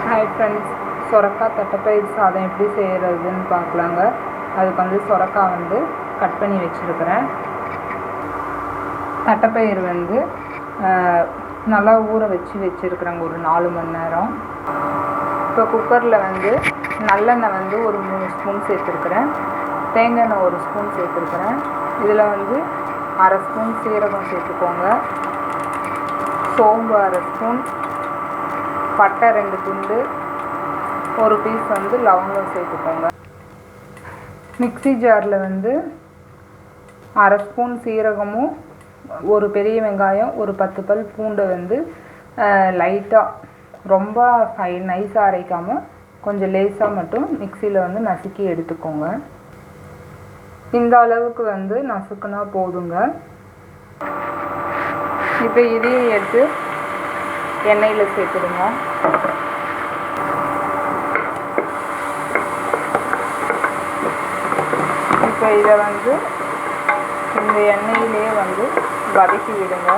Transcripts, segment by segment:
Hi friends, சொரக்காய் தட்டைப்பயிர் சாதம் எப்படி செய்கிறதுன்னு பார்க்கலாங்க. அதுக்கு வந்து சொரக்காய் வந்து கட் பண்ணி வச்சுருக்கிறேன். தட்டைப்பயிர் வந்து நல்லா ஊற வச்சுருக்குறேங்க ஒரு 4 மணி நேரம். இப்போ குக்கரில் வந்து நல்லெண்ணெய் வந்து ஒரு 3 ஸ்பூன் சேர்த்துருக்குறேன். தேங்காய் எண்ணெய் 1 ஸ்பூன் சேர்த்துருக்குறேன். இதில் வந்து அரை ஸ்பூன் சீரகம் சேர்த்துக்கோங்க. சோம்பு அரை ஸ்பூன், பட்டை 2 துண்டு, ஒரு பீஸ் வந்து லவங்கம் சேர்த்துக்கோங்க. மிக்ஸி ஜாரில் வந்து அரை ஸ்பூன் சீரகமும், ஒரு பெரிய வெங்காயம், ஒரு 10 பல் பூண்டை வந்து லைட்டாக, ரொம்ப நைஸாக அரைக்காமல் கொஞ்சம் லேசாக மட்டும் மிக்சியில் வந்து நசுக்கி எடுத்துக்கோங்க. இந்த அளவுக்கு வந்து நசுக்குனா போதுங்க. இப்போ இதையும் எடுத்து எண்ணெயில் சேர்த்துடுங்க. இப்போ இதை வந்து இந்த எண்ணெயிலே வந்து வதக்கி விடுங்க.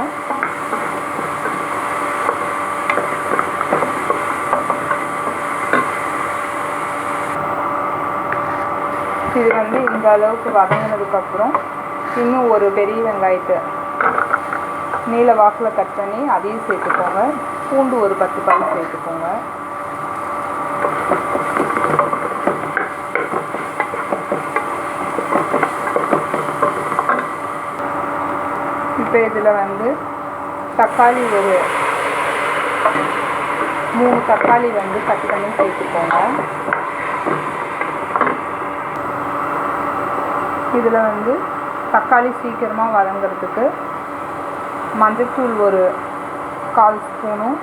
இது வந்து இந்த அளவுக்கு வதங்கினதுக்கப்புறம் இன்னும் ஒரு பெரிய வெங்காயத்தை நீல வாக்கில் கட் பண்ணி அதையும் சேர்த்துக்கோங்க. பூண்டு ஒரு 10 பல் சேர்த்துக்கோங்க. இப்போ இதில் வந்து தக்காளி ஒரு 3 தக்காளி வந்து கட் பண்ணி சேர்த்துக்கோங்க. இதில் வந்து தக்காளி சீக்கிரமாக வதங்கிறதுக்கு மஞ்சள்தூள் ஒரு 1/4 ஸ்பூனும்,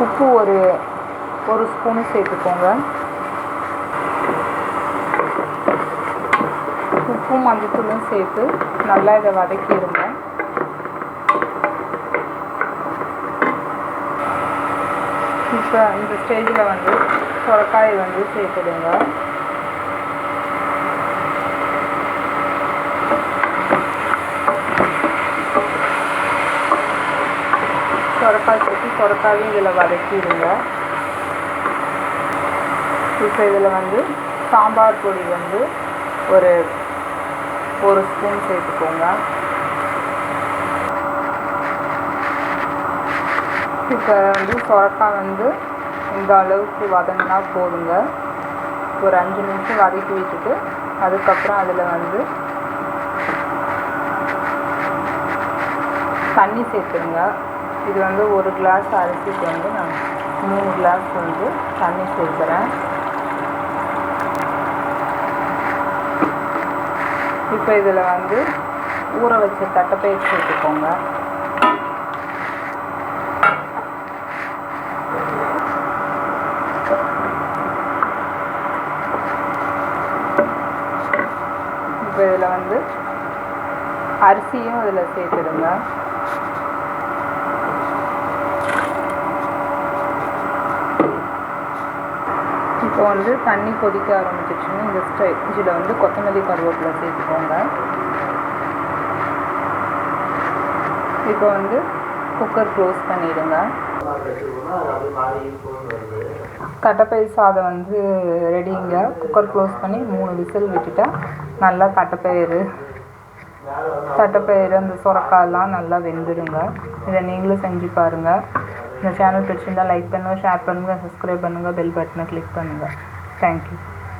உப்பு ஒரு ஸ்பூனு சேர்த்துக்கோங்க. உப்பும் மஞ்சள்தூளும் சேர்த்து நல்லா இதை வதக்கிடுங்க. இப்போ இந்த ஸ்டேஜில் வந்து சொரக்காயை வந்து சேர்த்துடுங்க. சொரக்காய் சேர்த்து சொரக்காயும் இதில் வதக்கிடுங்க. இப்போ இதில் வந்து சாம்பார் பொடி வந்து ஒரு ஸ்பூன் சேர்த்துக்கோங்க. இப்போ வந்து சொரக்காய் வந்து இந்த அளவுக்கு வதங்கினா போதுங்க. ஒரு 5 நிமிஷம் வதக்கி விட்டுட்டு அதுக்கப்புறம் அதில் வந்து தண்ணி சேர்த்துருங்க. இது வந்து 1 கிளாஸ் அரிசிக்கு வந்து நான் 3 கிளாஸ் வந்து தண்ணி சேர்க்குறேன். இப்போ இதில் வந்து ஊற வச்ச தட்டைப்பயிர் சேர்த்துக்கோங்க. இப்போ இதில் வந்து அரிசியும் இதில் சேர்த்துடுங்க. இப்போ வந்து தண்ணி கொதிக்க ஆரம்பிச்சிச்சுன்னா இந்த ஸ்டேஜில் வந்து கொத்தமல்லி கருவேப்பிலை சேர்த்துக்கோங்க. இப்போ வந்து குக்கர் க்ளோஸ் பண்ணிடுங்க. தட்டைப்பயிர் சாதம் வந்து ரெடிங்க. குக்கர் க்ளோஸ் பண்ணி 3 விசில் விட்டுட்டா நல்லா தட்டைப்பயிறு அந்த சொரக்காயெல்லாம் நல்லா வெந்துடுங்க. இதை நீங்களும் செஞ்சு பாருங்கள். இந்த சேனல் பிடிச்சிருந்தால் லைக் பண்ணுங்கள், ஷேர் பண்ணுங்கள், சப்ஸ்கிரைப் பண்ணுங்கள், பெல் பட்டனை கிளிக் பண்ணுங்கள். தேங்க்யூ.